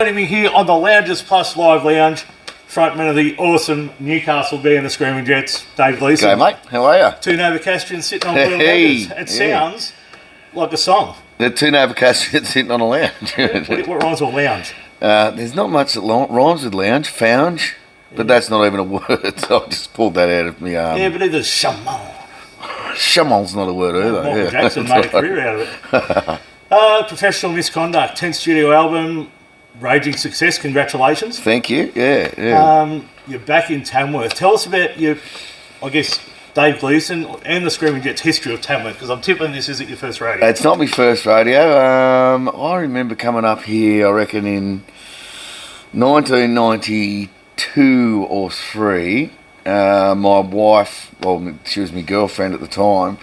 joining me here on the Loungers Plus Live Lounge, frontman of the awesome Newcastle band, the Screaming Jets, Dave Gleeson. G'day, mate. How are you? Two Novocastrians sitting on blue letters. It sounds like a song. The two Novocastrians sitting on a lounge. What rhymes with lounge? There's not much that rhymes with lounge. Founge. But that's not even a word, so I just pulled that out of me. Yeah, but either chamon. Chamon's not a word either. Michael Jackson made a career out of it. Professional Misconduct, 10th studio album, raging success. Congratulations. Thank you. Yeah. You're back in Tamworth. Tell us about your, I guess, Dave Gleeson and the Screaming Jets history of Tamworth, because I'm tipping this isn't your first radio. It's not my first radio. I remember coming up here, I reckon, in 1992 or 3. My wife, well, she was my girlfriend at the time.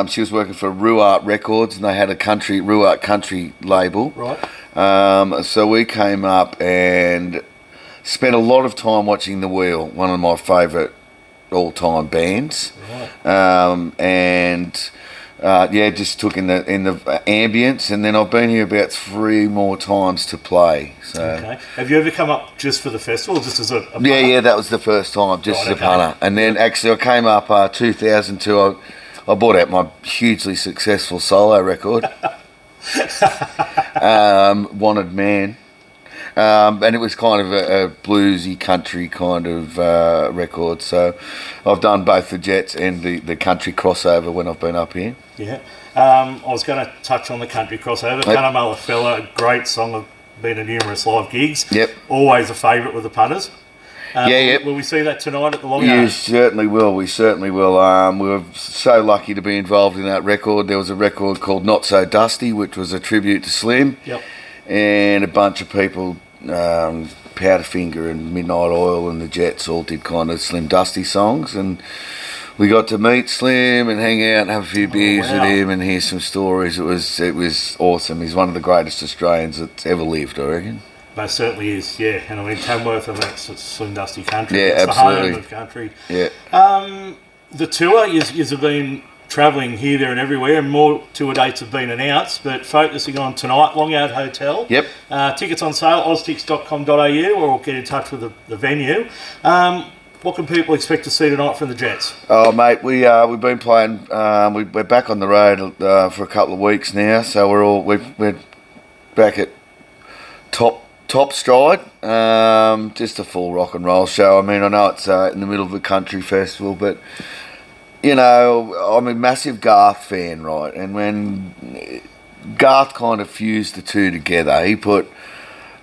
She was working for Ruart Records, and they had a Ruart country label. Right. So we came up and spent a lot of time watching The Wheel, one of my favourite all-time bands. Right. Just took in the ambience, and then I've been here about 3 more times to play. So. Okay. Have you ever come up just for the festival, just as a punter? Yeah, that was the first time, just as a punter. And then actually I came up 2002. I brought out my hugely successful solo record, Wanted Man. And it was kind of a bluesy country kind of record. So I've done both the Jets and the country crossover when I've been up here. Yeah. I was going to touch on the country crossover. Cunnamulla Fella, a great song. I've been to numerous live gigs. Yep. Always a favourite with the punters. Yep. Will we see that tonight at the Long You Yard? certainly will. We certainly will. We were so lucky to be involved in that record. There was a record called Not So Dusty, which was a tribute to Slim. Yep. And a bunch of people, Powderfinger and Midnight Oil and the Jets all did kind of Slim Dusty songs, and we got to meet Slim and hang out and have a few beers with him and hear some stories. It was awesome. He's one of the greatest Australians that's ever lived, I reckon. Most certainly is, yeah. And I mean, Tamworth, and that's Slim Dusty country. Yeah, it's absolutely. The home of country. Yeah. The tour, you've been travelling here, there and everywhere, and more tour dates have been announced, but focusing on tonight, Long Yard Hotel. Yep. Tickets on sale, oztix.com.au, or get in touch with the venue. What can people expect to see tonight from the Jets? Oh, mate, we've been playing. We're back on the road for a couple of weeks now, so we're back at top stride. Just a full rock and roll show. I mean, I know it's in the middle of a country festival, but you know, I'm a massive Garth fan, right? And when Garth kind of fused the two together, he put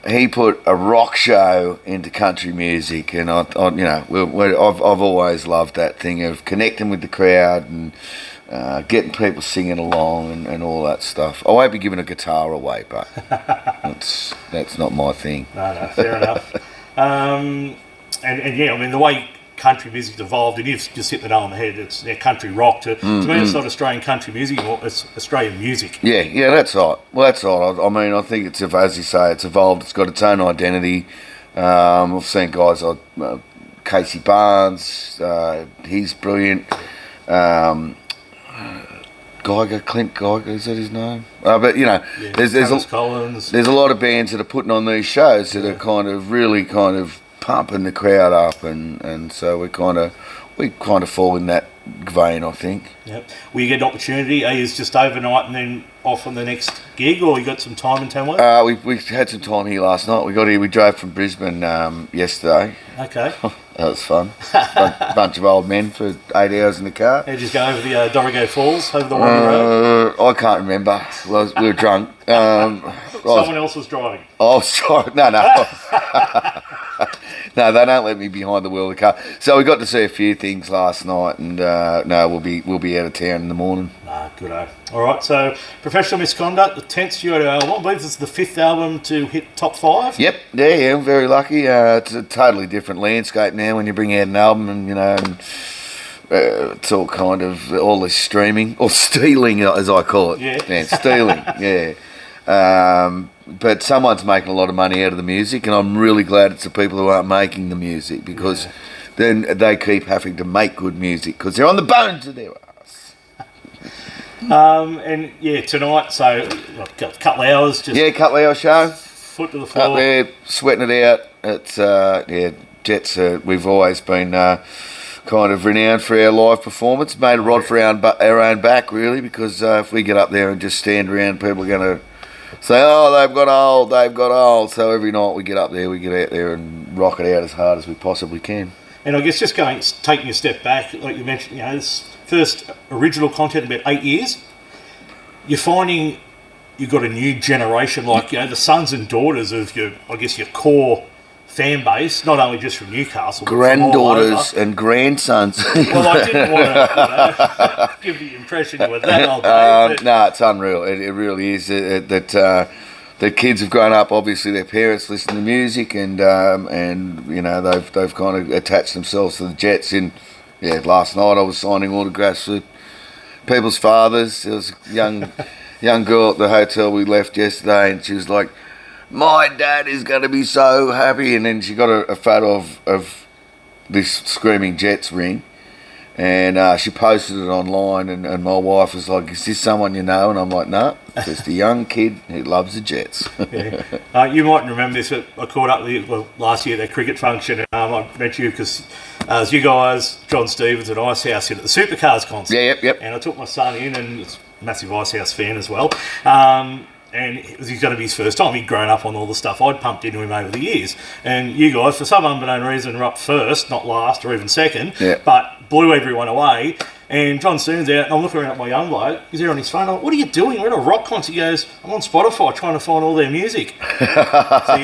a rock show into country music, and I've always loved that thing of connecting with the crowd and getting people singing along and all that stuff. I won't be giving a guitar away, but that's not my thing. No, fair enough. And yeah, I mean, the way country music's evolved, and you've just hit the nail on the head. It's country rock. To me, it's not Australian country music anymore. It's Australian music. Yeah, that's right. Well, that's right. I mean, I think it's, as you say, it's evolved. It's got its own identity. I've seen guys like Casey Barnes. He's brilliant. Clint Geiger, is that his name? But you know, there's a lot of bands that are putting on these shows that are kind of really kind of pumping the crowd up, and so we kind of fall in that vein, I think. Yep. Will you get an opportunity? Are you just overnight and then off on the next gig, or you got some time in Tamworth? We had some time here last night. We got here. We drove from Brisbane yesterday. Okay. That was fun. Bunch of old men for 8 hours in the car. Did you just go over the Dorrigo Falls, over the Wandering Road? I can't remember. We were drunk. Someone else was driving. I was driving. No. No, they don't let me behind the wheel of the car. So we got to see a few things last night, and we'll be out of town in the morning. Good. All right. So, Professional Misconduct, the 10th studio album. I believe this is the 5th album to hit top 5. Yep. Yeah. I'm very lucky. It's a totally different landscape now when you bring out an album, and you know. It's all kind of all this streaming or stealing, as I call it. Yeah, stealing. Yeah. But someone's making a lot of money out of the music, and I'm really glad it's the people who aren't making the music, because then they keep having to make good music because they're on the bones of their ass. And yeah, tonight, so a couple of hours. Couple of hour show. foot to the Up floor. there, sweating it out. It's Jets. We've always been kind of renowned for our live performance. Made a rod for our own back, really, because if we get up there and just stand around, people are going to say, "Oh, they've got old." So every night we get up there, we get out there and rock it out as hard as we possibly can. And I guess just taking a step back, like you mentioned, this first original content in about 8 years, you're finding you've got a new generation, like the sons and daughters of your core fan base, not only just from Newcastle, but Granddaughters and grandsons. Well, I didn't want to give the impression you were that old. No, it's unreal. It really is that the kids have grown up. Obviously, their parents listen to music, and they've kind of attached themselves to the Jets. Last night I was signing autographs for people's fathers. There was a young girl at the hotel we left yesterday, and she was like, "My dad is going to be so happy." And then she got a photo of this Screaming Jets ring, and she posted it online, and my wife was like, "Is this someone you know?" And I'm like, "No, it's just a young kid who loves the Jets." Yeah. You mightn't remember this, but I caught up with you last year at their cricket function, and I met you because as you guys, John Stevens and Icehouse, hit at the Supercars concert. Yeah, yep. And I took my son in, and he's a massive Icehouse fan as well. And it was going to be his first time. He'd grown up on all the stuff I'd pumped into him over the years. And you guys, for some unbeknown reason, were up first, not last or even second, but blew everyone away. And John Stevens out, and I'm looking around at my young bloke. He's there on his phone. I'm like, "What are you doing? We're at a rock concert." He goes, "I'm on Spotify trying to find all their music." So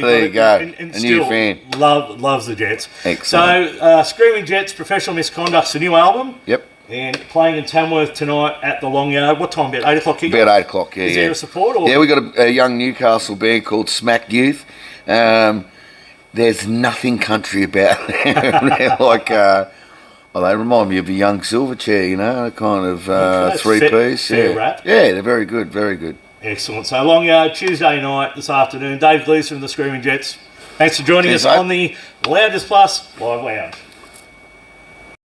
there you go. And a still new fan. Loves the Jets. Excellent. So, Screaming Jets, Professional Misconduct's the new album. Yep. And playing in Tamworth tonight at the Long Yard. What time? About 8 o'clock kick-off? About 8 o'clock, yeah. Is there a support? Or? Yeah, we got a young Newcastle band called Smack Youth. There's nothing country about them. They're like, they remind me of a young Silverchair, kind of three-piece. Fair rap. Yeah, they're very good, very good. Excellent. So Long Yard, Tuesday night this afternoon. Dave Gleeson of the Screaming Jets. Thanks for joining us on the Loudness Plus Live Lounge.